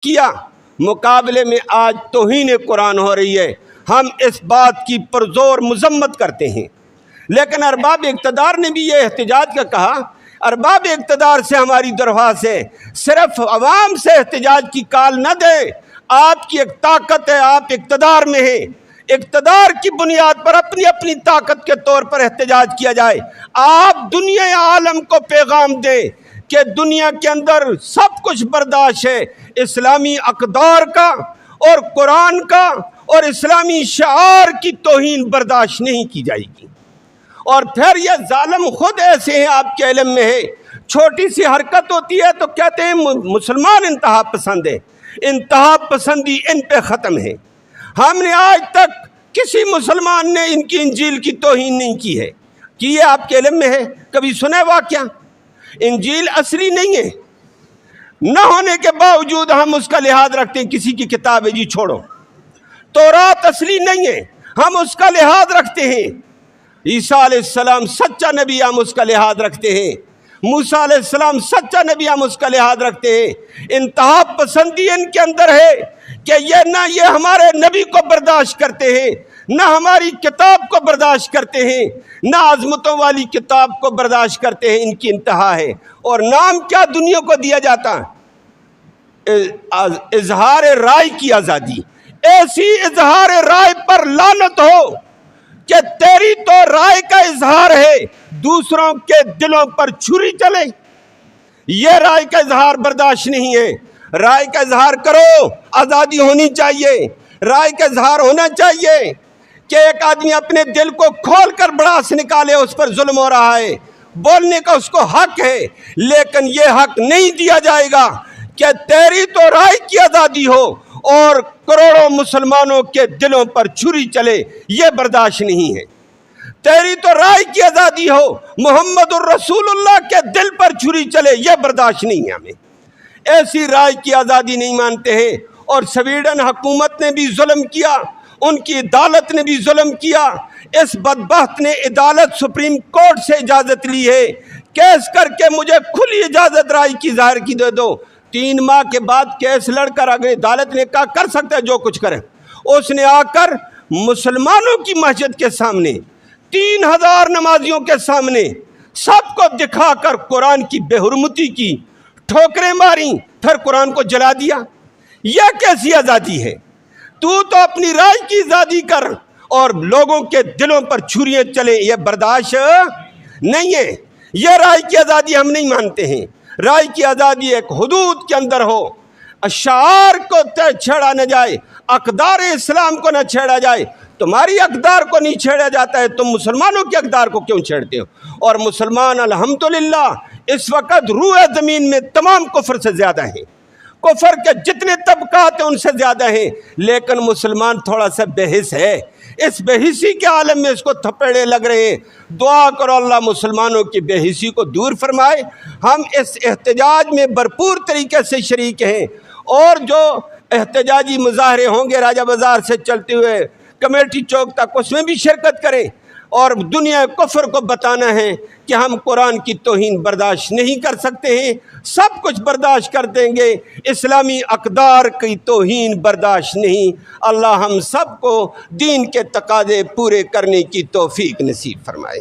کیا، مقابلے میں آج توہین قرآن ہو رہی ہے۔ ہم اس بات کی پرزور مذمت کرتے ہیں، لیکن ارباب اقتدار نے بھی یہ احتجاج کا کہا۔ ارباب اقتدار سے ہماری درخواست ہے، صرف عوام سے احتجاج کی کال نہ دیں۔ آپ کی ایک طاقت ہے، آپ اقتدار میں ہیں، اقتدار کی بنیاد پر اپنی اپنی طاقت کے طور پر احتجاج کیا جائے۔ آپ دنیا عالم کو پیغام دیں کہ دنیا کے اندر سب کچھ برداشت ہے، اسلامی اقدار کا اور قرآن کا اور اسلامی شعار کی توہین برداشت نہیں کی جائے گی۔ اور پھر یہ ظالم خود ایسے ہیں، آپ کے علم میں ہے، چھوٹی سی حرکت ہوتی ہے تو کہتے ہیں مسلمان انتہا پسند ہے۔ انتہا پسندی ان پہ ختم ہے۔ ہم نے آج تک کسی مسلمان نے ان کی انجیل کی توہین نہیں کی ہے، کی ہے آپ کے علم میں ہے؟ کبھی سنا ہے واقعہ؟ انجیل اصلی نہیں ہے، نہ ہونے کے باوجود ہم اس کا لحاظ رکھتے ہیں، کسی کی کتاب ہے جی چھوڑو۔ تورات اصلی نہیں ہے، ہم اس کا لحاظ رکھتے ہیں۔ عیسیٰ علیہ السلام سچا نبی، ہم اس کا لحاظ رکھتے ہیں۔ موسیٰ علیہ السلام سچا نبی، ہم اس کا لحاظ رکھتے ہیں۔ انتہا پسندی ان کے اندر ہے کہ یہ ہمارے نبی کو برداشت کرتے ہیں، نہ ہماری کتاب کو برداشت کرتے ہیں، نہ عظمتوں والی کتاب کو برداشت کرتے ہیں۔ ان کی انتہا ہے۔ اور نام کیا دنیا کو دیا جاتا ہے؟ اظہار رائے کی آزادی۔ ایسی اظہار رائے پر لعنت ہو کہ تیری تو رائے کا اظہار ہے، دوسروں کے دلوں پر چھری چلے۔ یہ رائے کا اظہار برداشت نہیں ہے۔ رائے کا اظہار کرو، آزادی ہونی چاہیے۔ رائے کا اظہار ہونا چاہیے کہ ایک آدمی اپنے دل کو کھول کر بڑاس نکالے، اس پر ظلم ہو رہا ہے، بولنے کا اس کو حق ہے، لیکن یہ حق نہیں دیا جائے گا کہ تیری تو رائے کی آزادی ہو اور کروڑوں مسلمانوں کے دلوں پر چھری چلے۔ یہ برداشت نہیں ہے۔ تیری تو رائے کی آزادی ہو، محمد الرسول اللہ کے دل پر چھری چلے، یہ برداشت نہیں ہے ہمیں۔ ایسی رائے کی آزادی نہیں مانتے ہیں۔ اور سویڈن حکومت نے بھی ظلم کیا، ان کی عدالت نے بھی ظلم کیا۔ اس بدبخت نے عدالت سپریم کورٹ سے اجازت لی ہے، کیس کر کے مجھے کھلی اجازت رائے کی ظاہر کی دے دو۔ 3 ماہ کے بعد کیس لڑ کر اگر عدالت نے کہا کر سکتا ہے جو کچھ کرے، اس نے آ کر مسلمانوں کی مسجد کے سامنے 3000 نمازیوں کے سامنے سب کو دکھا کر قرآن کی بے حرمتی کی، ٹھوکریں ماری، پھر قرآن کو جلا دیا۔ یہ کیسی آزادی ہے؟ تو اپنی رائے کی آزادی کر اور لوگوں کے دلوں پر چھریاں چلے، یہ برداشت نہیں ہے۔ یہ رائے کی آزادی ہم نہیں مانتے ہیں۔ رائے کی آزادی ایک حدود کے اندر ہو، اشعار کو چھیڑا نہ جائے، اقدار اسلام کو نہ چھیڑا جائے۔ تمہاری اقدار کو نہیں چھیڑا جاتا ہے، تم مسلمانوں کی اقدار کو کیوں چھیڑتے ہو؟ اور مسلمان الحمدللہ اس وقت روح زمین میں تمام کفر سے زیادہ ہیں، کفر کے جتنے طبقات ہیں ان سے زیادہ ہیں، لیکن مسلمان تھوڑا سا بے حس ہے۔ اس بے حسی کے عالم میں اس کو تھپڑے لگ رہے ہیں۔ دعا کرو اللہ مسلمانوں کی بے حسی کو دور فرمائے۔ ہم اس احتجاج میں بھرپور طریقے سے شریک ہیں، اور جو احتجاجی مظاہرے ہوں گے راجہ بازار سے چلتے ہوئے کمیٹی چوک تک، اس میں بھی شرکت کریں اور دنیا کفر کو بتانا ہے کہ ہم قرآن کی توہین برداشت نہیں کر سکتے ہیں، سب کچھ برداشت کر دیں گے، اسلامی اقدار کی توہین برداشت نہیں۔ اللہ ہم سب کو دین کے تقاضے پورے کرنے کی توفیق نصیب فرمائے۔